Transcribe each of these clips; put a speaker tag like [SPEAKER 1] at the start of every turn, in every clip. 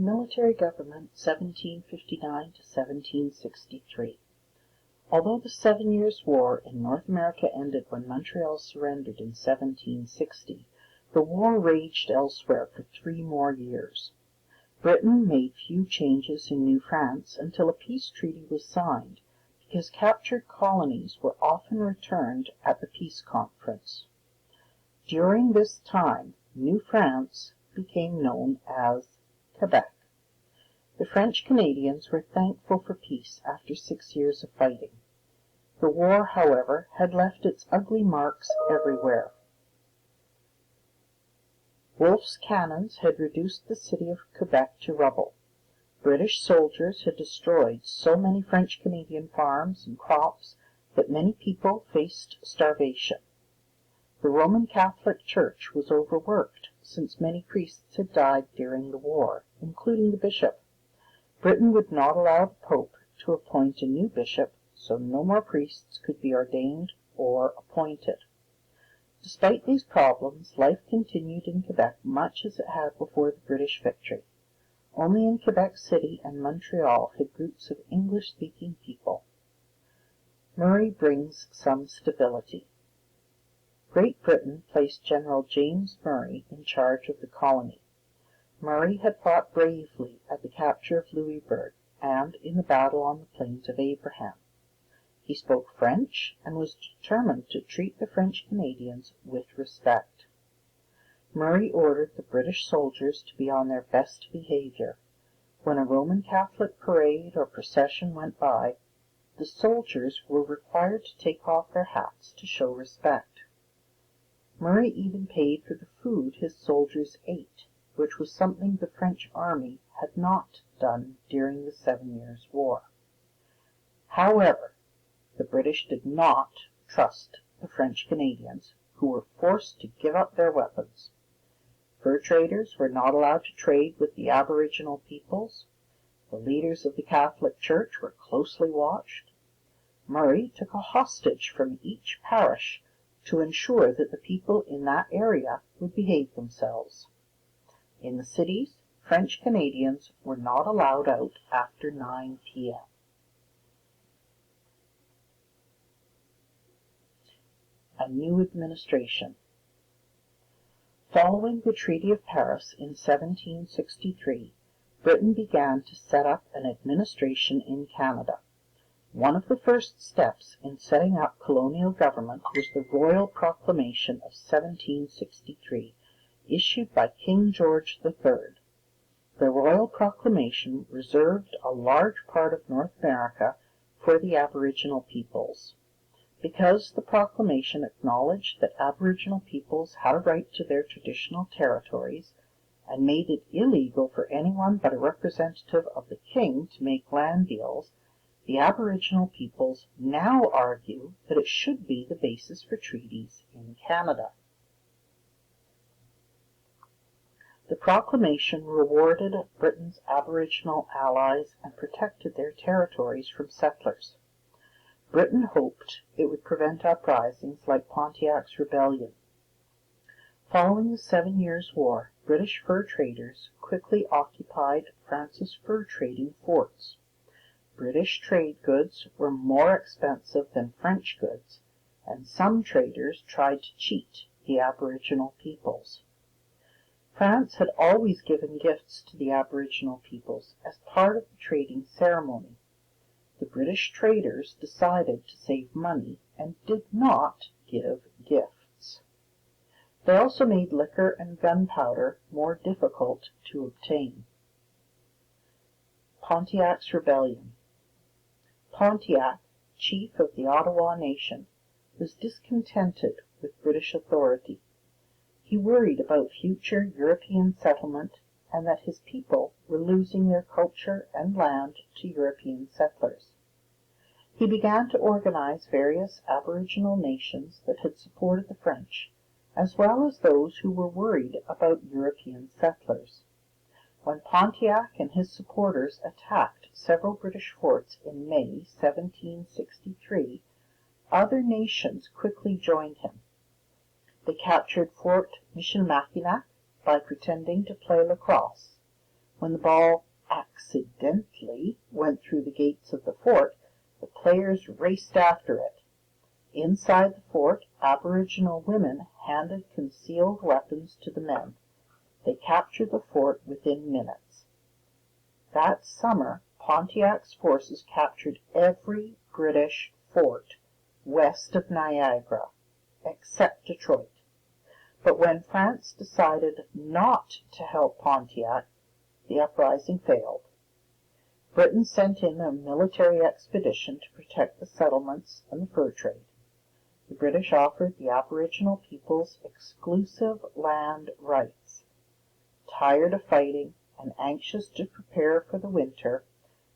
[SPEAKER 1] Military government 1759 to 1763. Although the 7 Years' War in North America ended when Montreal surrendered in 1760, the war raged elsewhere for 3 more years. Britain made few changes in New France until a peace treaty was signed, because captured colonies were often returned at the peace conference. During this time, New France became known as Quebec. The French Canadians were thankful for peace after 6 years of fighting. The war, however, had left its ugly marks everywhere. Wolfe's cannons had reduced the city of Quebec to rubble. British soldiers had destroyed so many French Canadian farms and crops that many people faced starvation. The Roman Catholic Church was overworked, since many priests had died during the war, including the bishop. Britain would not allow the Pope to appoint a new bishop, so no more priests could be ordained or appointed. Despite these problems, life continued in Quebec much as it had before the British victory. Only in Quebec City and Montreal had groups of English-speaking people. Murray brings some stability. Great Britain placed General James Murray in charge of the colony. Murray had fought bravely at the capture of Louisbourg and in the battle on the Plains of Abraham. He spoke French and was determined to treat the French Canadians with respect. Murray ordered the British soldiers to be on their best behavior. When a Roman Catholic parade or procession went by, the soldiers were required to take off their hats to show respect. Murray even paid for the food his soldiers ate, which was something the French army had not done during the 7 Years' War. However, the British did not trust the French Canadians, who were forced to give up their weapons. Fur traders were not allowed to trade with the Aboriginal peoples. The leaders of the Catholic Church were closely watched. Murray took a hostage from each parish to ensure that the people in that area would behave themselves. In the cities, French Canadians were not allowed out after 9 p.m. A new administration. Following the Treaty of Paris in 1763, Britain began to set up an administration in Canada. One of the first steps in setting up colonial government was the Royal Proclamation of 1763, issued by King George III. The Royal Proclamation reserved a large part of North America for the Aboriginal peoples. Because the proclamation acknowledged that Aboriginal peoples had a right to their traditional territories and made it illegal for anyone but a representative of the king to make land deals, the Aboriginal peoples now argue that it should be the basis for treaties in Canada. The proclamation rewarded Britain's Aboriginal allies and protected their territories from settlers. Britain hoped it would prevent uprisings like Pontiac's Rebellion. Following the 7 Years' War, British fur traders quickly occupied France's fur trading forts. British trade goods were more expensive than French goods, and some traders tried to cheat the Aboriginal peoples. France had always given gifts to the Aboriginal peoples as part of the trading ceremony. The British traders decided to save money and did not give gifts. They also made liquor and gunpowder more difficult to obtain. Pontiac's Rebellion. Pontiac, chief of the Ottawa Nation, was discontented with British authority. He worried about future European settlement and that his people were losing their culture and land to European settlers. He began to organize various Aboriginal nations that had supported the French, as well as those who were worried about European settlers. When Pontiac and his supporters attacked several British forts in May 1763, other nations quickly joined him. They captured Fort Michilimackinac by pretending to play lacrosse. When the ball accidentally went through the gates of the fort, the players raced after it. Inside the fort, aboriginal women handed concealed weapons to the men. They captured the fort within minutes. That summer, Pontiac's forces captured every British fort west of Niagara, except Detroit. But when France decided not to help Pontiac, the uprising failed. Britain sent in a military expedition to protect the settlements and the fur trade. The British offered the Aboriginal peoples exclusive land rights. Tired of fighting and anxious to prepare for the winter,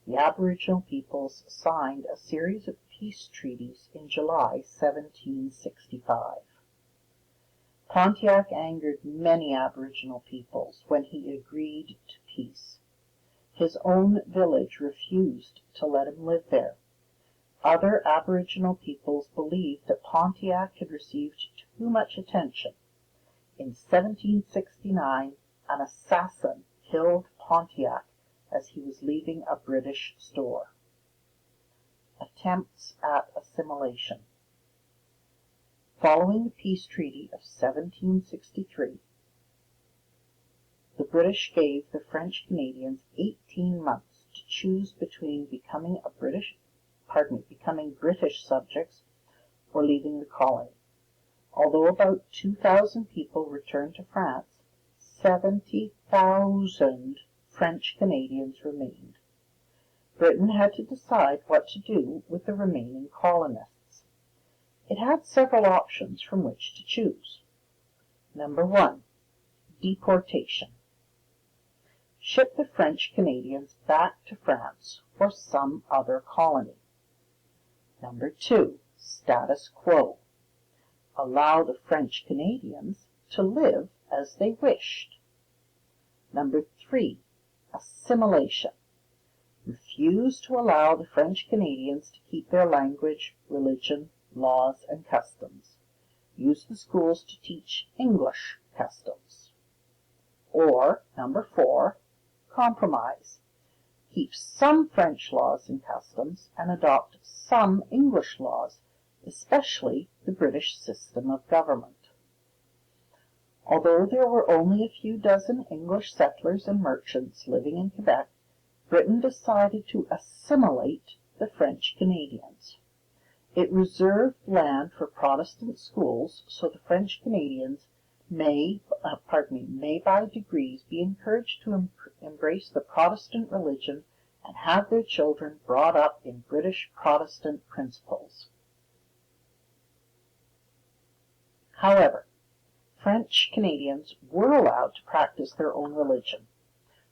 [SPEAKER 1] the Aboriginal peoples signed a series of peace treaties in July 1765. Pontiac angered many Aboriginal peoples when he agreed to peace. His own village refused to let him live there. Other Aboriginal peoples believed that Pontiac had received too much attention. In 1769, an assassin killed Pontiac as he was leaving a British store. Attempts at assimilation. Following the peace treaty of 1763, the British gave the French Canadians 18 months to choose between becoming British subjects or leaving the colony. Although about 2,000 people returned to France, 70,000 French Canadians remained. Britain had to decide what to do with the remaining colonists. It had several options from which to choose. Number 1. Deportation. Ship the French Canadians back to France or some other colony. Number 2. Status quo. Allow the French Canadians to live as they wished. Number 3. Assimilation. Refuse to allow the French Canadians to keep their language, religion, laws, and customs. Use the schools to teach English customs. Or, number 4, compromise. Keep some French laws and customs and adopt some English laws, especially the British system of government. Although there were only a few dozen English settlers and merchants living in Quebec, Britain decided to assimilate the French Canadians. It reserved land for Protestant schools so the French Canadians may by degrees be encouraged to embrace the Protestant religion and have their children brought up in British Protestant principles. However, French Canadians were allowed to practice their own religion.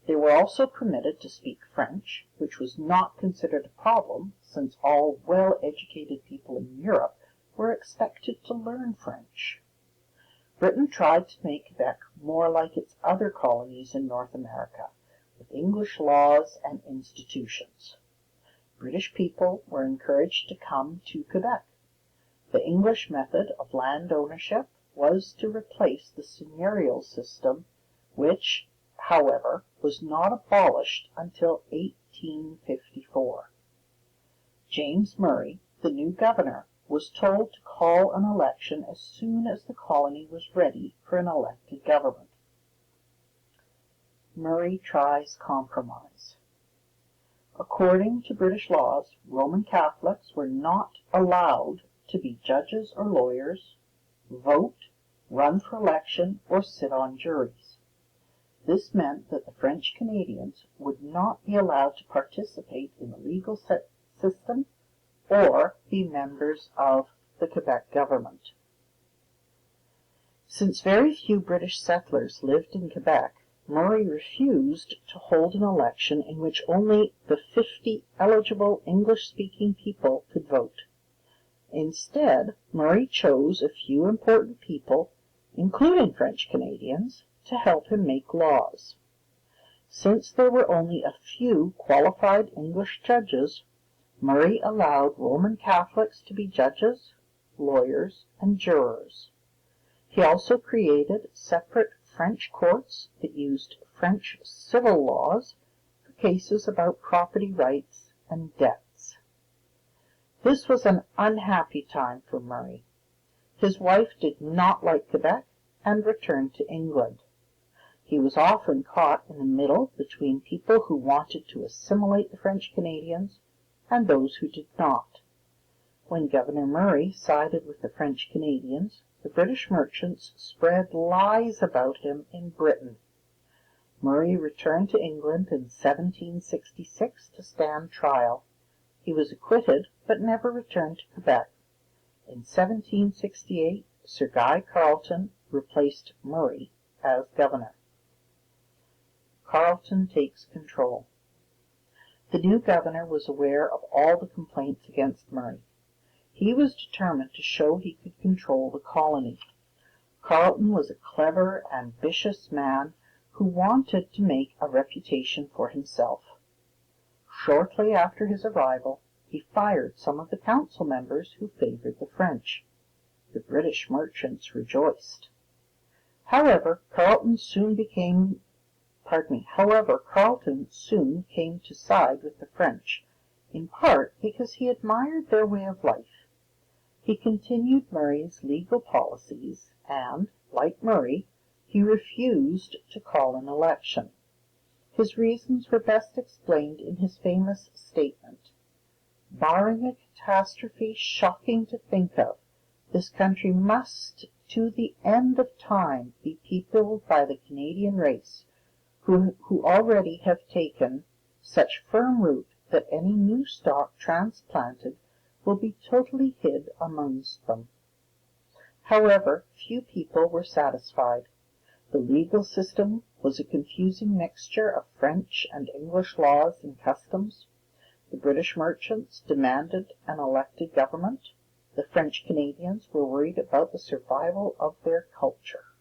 [SPEAKER 1] They were also permitted to speak French, which was not considered a problem, since all well-educated people in Europe were expected to learn French. Britain tried to make Quebec more like its other colonies in North America, with English laws and institutions. British people were encouraged to come to Quebec. The English method of land ownership was to replace the seigneurial system, which, however, was not abolished until 1854. James Murray, the new governor, was told to call an election as soon as the colony was ready for an elected government. Murray tries compromise. According to British laws, Roman Catholics were not allowed to be judges or lawyers, vote, run for election, or sit on juries. This meant that the French Canadians would not be allowed to participate in the legal system or be members of the Quebec government. Since very few British settlers lived in Quebec, Murray refused to hold an election in which only the 50 eligible English-speaking people could vote. Instead, Murray chose a few important people, including French Canadians, to help him make laws. Since there were only a few qualified English judges, Murray allowed Roman Catholics to be judges, lawyers, and jurors. He also created separate French courts that used French civil laws for cases about property rights and debts. This was an unhappy time for Murray. His wife did not like Quebec and returned to England. He was often caught in the middle between people who wanted to assimilate the French Canadians and those who did not. When Governor Murray sided with the French Canadians, the British merchants spread lies about him in Britain. Murray returned to England in 1766 to stand trial. He was acquitted, but never returned to Quebec. In 1768, Sir Guy Carleton replaced Murray as governor. Carleton takes control. The new governor was aware of all the complaints against Murray. He was determined to show he could control the colony. Carleton was a clever, ambitious man who wanted to make a reputation for himself. Shortly after his arrival, he fired some of the council members who favored the French. The British merchants rejoiced. However, Carleton soon came to side with the French, in part because he admired their way of life. He continued Murray's legal policies, and, like Murray, he refused to call an election. His reasons were best explained in his famous statement: "Barring a catastrophe shocking to think of, this country must to the end of time be peopled by the Canadian race, who already have taken such firm root that any new stock transplanted will be totally hid amongst them." However, few people were satisfied. The legal system was a confusing mixture of French and English laws and customs. The British merchants demanded an elected government. The French Canadians were worried about the survival of their culture.